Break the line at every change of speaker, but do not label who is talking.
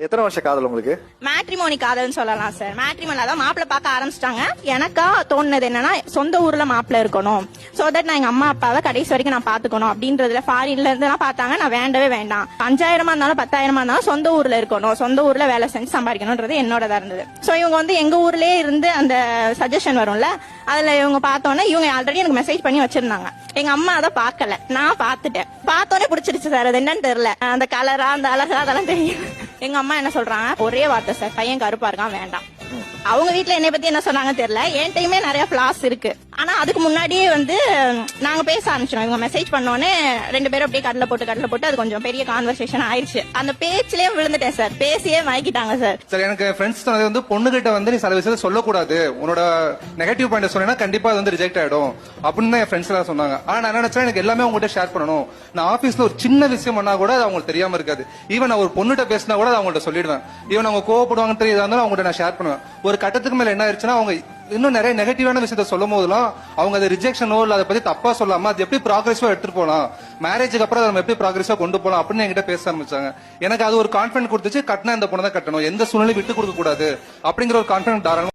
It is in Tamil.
எத்தனை வருஷம் காதல் உங்களுக்கு?
மேட்ரிமோனி காதல்னு சொல்லலாம் சார். மேட்ரிமோனி அதான் மாப்பிள்ள பார்க்க ஆரம்பிச்சிட்டாங்க. எனக்கா தோணுனது என்னன்னா சொந்த ஊர்ல மாப்பிள்ள இருக்கணும், சோ தட் நான் எங்க அம்மா அப்பாவை கடைசி வரைக்கும் நான் பாத்துக்கணும் அப்படின்றதுல. ஃபாரின்ல இருந்து எல்லாம் பார்த்தாங்க, நான் வேண்டவே வேண்டாம். 5000 இருந்தாலும் 10,000 இருந்தாலும் சொந்த ஊர்ல இருக்கணும், சொந்த ஊர்ல வேலை செஞ்சு சம்பாதிக்கணும்ன்றது என்னோடதா இருந்தது. சோ இவங்க வந்து எங்க ஊர்லயே இருந்து அந்த சஜஷன் வரும்ல, அதுல இவங்க பார்த்தோன்னே இவங்க ஆல்ரெடி எனக்கு மெசேஜ் பண்ணி வச்சிருந்தாங்க. எங்க அம்மா அதை பார்க்கல, நான் பார்த்துட்டேன். பார்த்தோன்னே பிடிச்சிருச்சு சார். அது என்னன்னு தெரியல, அந்த கலரா அந்த அழகா அதெல்லாம் தெரியும். எங்க அம்மா என்ன சொல்றாங்க, ஒரே வார்த்தை சார், பையன் கருப்பா இருக்கான், வேண்டாம். அவங்க வீட்டுல என்னை பத்தி என்ன சொன்னாங்க தெரியல. என் டைமே நிறைய பிளாஸ் இருக்கு. ஆனா அதுக்கு முன்னாடியே வந்து நாங்க பேச ஆரம்பிச்சோம். இவங்க மெசேஜ் பண்ணோன்னே 2 பேரும் அப்படியே கடல போட்டு அது கொஞ்சம் பெரிய கான்வர்சேஷன் ஆயிடுச்சு. அந்த பேச்சிலேயே விழுந்துட்டேன் சார். பேசியே வாங்கிட்டாங்க சார்.
சார் எனக்கு ஃப்ரெண்ட்ஸ் வந்து பொண்ணுகிட்ட வந்து நீ சில விஷயத்த சொல்லக்கூடாது, உன்னோட நெகட்டிவ் பாயிண்ட் சொன்னா கண்டிப்பா அது வந்து ரிஜெக்ட் ஆயிடும் அப்படின்னு என் ஃப்ரெண்ட்ஸ் எல்லாம் சொன்னாங்க. ஆனா நான் நினைச்சேன் எனக்கு எல்லாமே உங்ககிட்ட ஷேர் பண்ணணும். நான் ஆபீஸ்ல ஒரு சின்ன விஷயம் பண்ணா கூட அது அவங்களுக்கு தெரியாம இருக்காது. ஈவன் நான் ஒரு பொண்ணுகிட்ட பேசினா கூட அவங்கள்ட்ட சொல்லிடுவேன். ஈவன் அவங்க கோவப்படுவாங்க தெரியாதா இருந்தாலும் அவங்கள்ட்ட நான் ஷேர் பண்ணுவேன். ஒரு கட்டத்துக்கு மேல என்ன ஆயிடுச்சுன்னா அவங்க இன்னும் நிறைய நெகட்டிவான விஷயத்த சொல்லும் போதெல்லாம் அவங்க அதை ரிஜெக்ஷனோ இல்ல அதை பத்தி தப்பா சொல்லாம அது எப்படி ப்ராக்ரெசிவா எடுத்துட்டு போலாம், மேரேஜுக்கு அப்புறம் நம்ம எப்படி ப்ராக்ரெசிவா கொண்டு போலாம் அப்படின்னு என்கிட்ட பேச ஆரம்பிச்சாங்க. எனக்கு அது ஒரு கான்பிடன்ட் கொடுத்துச்சு. கட்டினா இந்த பொண்ணு தான் கட்டணும், எந்த சூழ்நிலையும் விட்டு கொடுக்க கூடாது அப்படிங்கிற ஒரு கான்பிடன்ட் தாராளமா